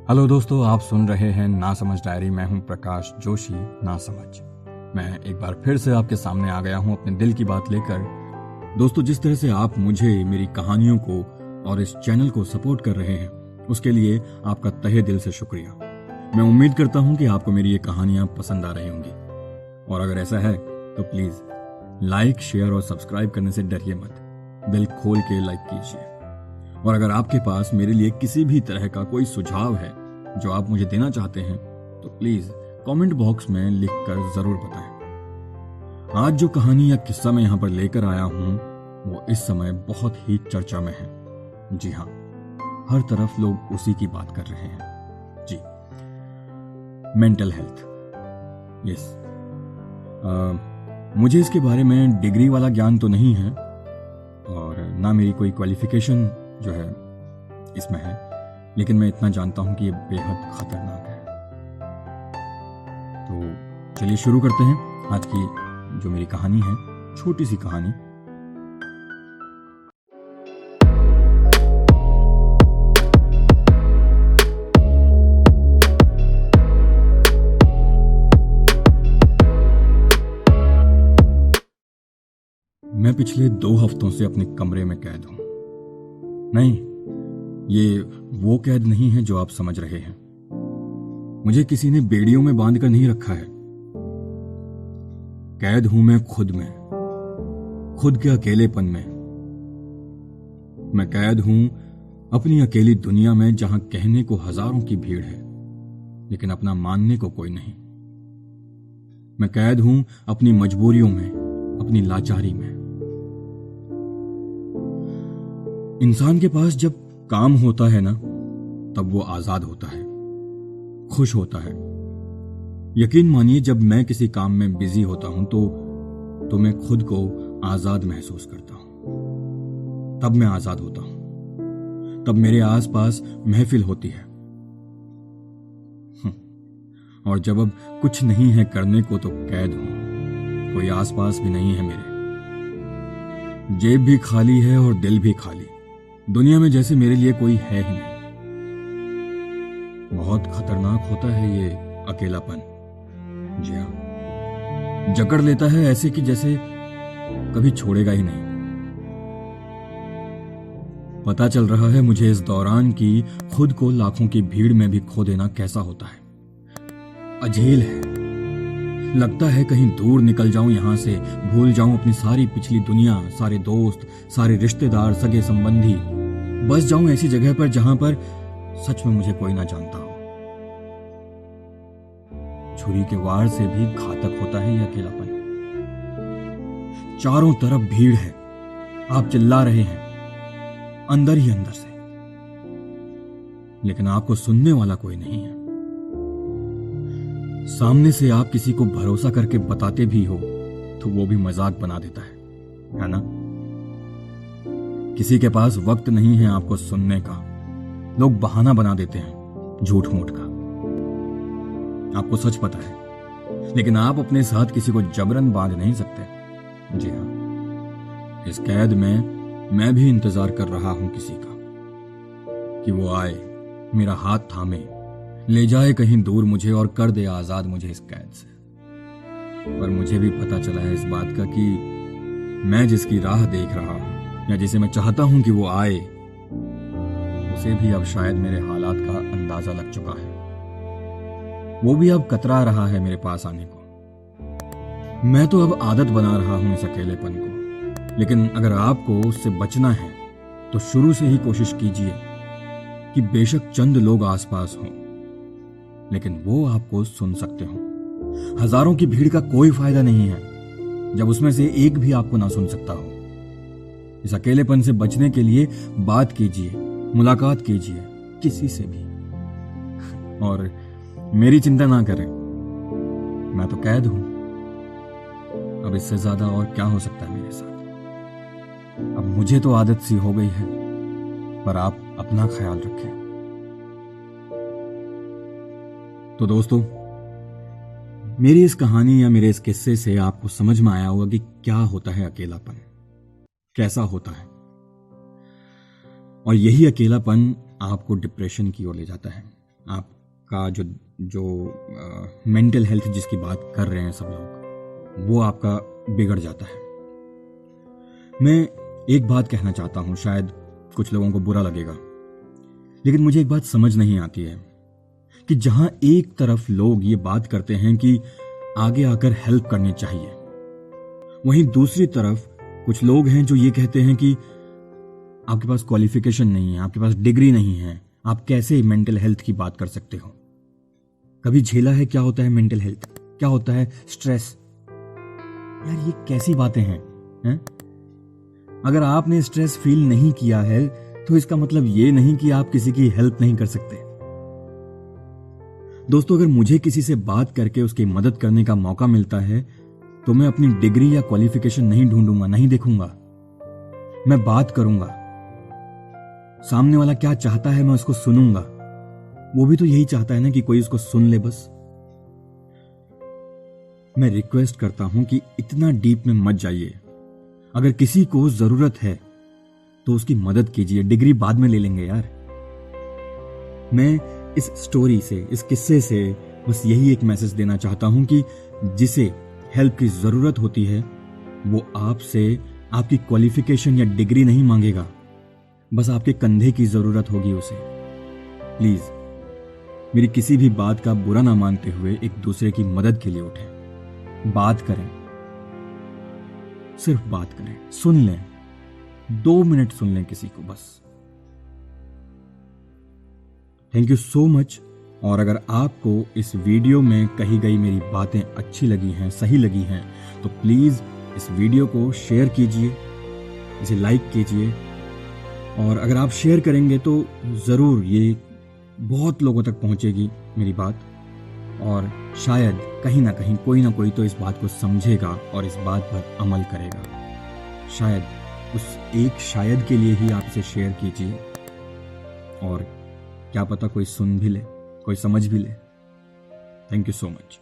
Hello दोस्तों, आप सुन रहे हैं ना समझ डायरी। मैं हूं प्रकाश जोशी, ना समझ। मैं एक बार फिर से आपके सामने आ गया हूं अपने दिल की बात लेकर। दोस्तों, जिस तरह से आप मुझे, मेरी कहानियों को और इस चैनल को सपोर्ट कर रहे हैं, उसके लिए आपका तहे दिल से शुक्रिया। मैं उम्मीद करता हूं कि आपको मेरी ये कहानियां पसंद आ रही होंगी, और अगर ऐसा है तो प्लीज लाइक, शेयर और सब्सक्राइब करने से डरिए मत। दिल खोल के लाइक कीजिए। और अगर आपके पास मेरे लिए किसी भी तरह का कोई सुझाव है जो आप मुझे देना चाहते हैं तो प्लीज कमेंट बॉक्स में लिखकर जरूर बताएं। आज जो कहानी या किस्सा मैं यहां पर लेकर आया हूं वो इस समय बहुत ही चर्चा में है। जी हाँ, हर तरफ लोग उसी की बात कर रहे हैं। जी, मेंटल हेल्थ। यस, मुझे इसके बारे में डिग्री वाला ज्ञान तो नहीं है और ना मेरी कोई क्वालिफिकेशन जो है इसमें है, लेकिन मैं इतना जानता हूं कि ये बेहद खतरनाक है। तो चलिए शुरू करते हैं आज की जो मेरी कहानी है, छोटी सी कहानी। मैं पिछले 2 हफ्तों से अपने कमरे में कैद हूं। नहीं, ये वो कैद नहीं है जो आप समझ रहे हैं। मुझे किसी ने बेड़ियों में बांध कर नहीं रखा है। कैद हूं मैं खुद में, खुद के अकेलेपन में। मैं कैद हूं अपनी अकेली दुनिया में, जहां कहने को हजारों की भीड़ है लेकिन अपना मानने को कोई नहीं। मैं कैद हूं अपनी मजबूरियों में, अपनी लाचारी में। इंसान के पास जब काम होता है ना, तब वो आजाद होता है, खुश होता है। यकीन मानिए, जब मैं किसी काम में बिजी होता हूं तो मैं खुद को आजाद महसूस करता हूं। तब मैं आजाद होता हूं, तब मेरे आसपास महफिल होती है। और जब अब कुछ नहीं है करने को तो कैद हूं, कोई आसपास भी नहीं है मेरे। जेब भी खाली है और दिल भी खाली। दुनिया में जैसे मेरे लिए कोई है ही नहीं। बहुत खतरनाक होता है ये अकेलापन। जी हाँ, जकड़ लेता है ऐसे कि जैसे कभी छोड़ेगा ही नहीं। पता चल रहा है मुझे इस दौरान कि खुद को लाखों की भीड़ में भी खो देना कैसा होता है। अझेल है। लगता है कहीं दूर निकल जाऊं यहां से, भूल जाऊं अपनी सारी पिछली दुनिया, सारे दोस्त, सारे रिश्तेदार, सगे संबंधी। बस जाऊं ऐसी जगह पर जहां पर सच में मुझे कोई ना जानता हो। छुरी के वार से भी घातक होता है यह अकेलापन। चारों तरफ भीड़ है, आप चिल्ला रहे हैं अंदर ही अंदर से, लेकिन आपको सुनने वाला कोई नहीं है। सामने से आप किसी को भरोसा करके बताते भी हो तो वो भी मजाक बना देता है ना? किसी के पास वक्त नहीं है आपको सुनने का। लोग बहाना बना देते हैं झूठ मूठ का। आपको सच पता है, लेकिन आप अपने साथ किसी को जबरन बांध नहीं सकते। जी हाँ, इस कैद में मैं भी इंतजार कर रहा हूं किसी का, कि वो आए, मेरा हाथ थामे, ले जाए कहीं दूर मुझे और कर दे आजाद मुझे इस कैद से। पर मुझे भी पता चला है इस बात का कि मैं जिसकी राह देख रहा हूं या जिसे मैं चाहता हूं कि वो आए, उसे भी अब शायद मेरे हालात का अंदाजा लग चुका है। वो भी अब कतरा रहा है मेरे पास आने को। मैं तो अब आदत बना रहा हूं इस अकेलेपन को। लेकिन अगर आपको उससे बचना है तो शुरू से ही कोशिश कीजिए कि बेशक चंद लोग आसपास हों, लेकिन वो आपको सुन सकते हो। हजारों की भीड़ का कोई फायदा नहीं है जब उसमें से एक भी आपको ना सुन सकता हो। इस अकेलेपन से बचने के लिए बात कीजिए, मुलाकात कीजिए किसी से भी। और मेरी चिंता ना करें, मैं तो कैद हूं। अब इससे ज्यादा और क्या हो सकता है मेरे साथ? अब मुझे तो आदत सी हो गई है, पर आप अपना ख्याल रखें। तो दोस्तों, मेरी इस कहानी या मेरे इस किस्से से आपको समझ में आया होगा कि क्या होता है अकेलापन, कैसा होता है। और यही अकेलापन आपको डिप्रेशन की ओर ले जाता है, आपका जो जो मेंटल हेल्थ जिसकी बात कर रहे हैं सब लोग, वो आपका बिगड़ जाता है। मैं एक बात कहना चाहता हूं, शायद कुछ लोगों को बुरा लगेगा, लेकिन मुझे एक बात समझ नहीं आती है कि जहां एक तरफ लोग ये बात करते हैं कि आगे आकर हेल्प करनी चाहिए, वहीं दूसरी तरफ कुछ लोग हैं जो ये कहते हैं कि आपके पास क्वालिफिकेशन नहीं है, आपके पास डिग्री नहीं है, आप कैसे मेंटल हेल्थ की बात कर सकते हो। कभी झेला है क्या होता है मेंटल हेल्थ, क्या होता है स्ट्रेस? यार ये कैसी बातें हैं? अगर आपने स्ट्रेस फील नहीं किया है तो इसका मतलब ये नहीं कि आप किसी की हेल्प नहीं कर सकते। दोस्तों, अगर मुझे किसी से बात करके उसकी मदद करने का मौका मिलता है तो मैं अपनी डिग्री या क्वालिफिकेशन नहीं ढूंढूंगा, नहीं देखूंगा, मैं बात करूंगा। सामने वाला क्या चाहता है मैं उसको सुनूंगा। वो भी तो यही चाहता है ना कि कोई उसको सुन ले बस। मैं रिक्वेस्ट करता हूं कि इतना डीप में मत जाइए। अगर किसी को जरूरत है तो उसकी मदद कीजिए, डिग्री बाद में ले लेंगे यार। मैं इस स्टोरी से, इस किस्से से बस यही एक मैसेज देना चाहता हूं कि जिसे हेल्प की जरूरत होती है वो आपसे आपकी क्वालिफिकेशन या डिग्री नहीं मांगेगा, बस आपके कंधे की जरूरत होगी उसे। प्लीज मेरी किसी भी बात का बुरा ना मानते हुए एक दूसरे की मदद के लिए उठें, बात करें, सिर्फ बात करें, सुन लें, 2 मिनट सुन लें किसी को बस। Thank you so much. और अगर आपको इस वीडियो में कही गई मेरी बातें अच्छी लगी हैं, सही लगी हैं, तो प्लीज इस वीडियो को शेयर कीजिए, इसे लाइक कीजिए। और अगर आप शेयर करेंगे तो जरूर ये बहुत लोगों तक पहुंचेगी मेरी बात, और शायद कहीं ना कहीं कोई ना कोई तो इस बात को समझेगा और इस बात पर अमल करेगा। शायद उस एक शायद के लिए ही आप इसे शेयर कीजिए, और क्या पता कोई सुन भी ले, कोई समझ भी ले। Thank you so much.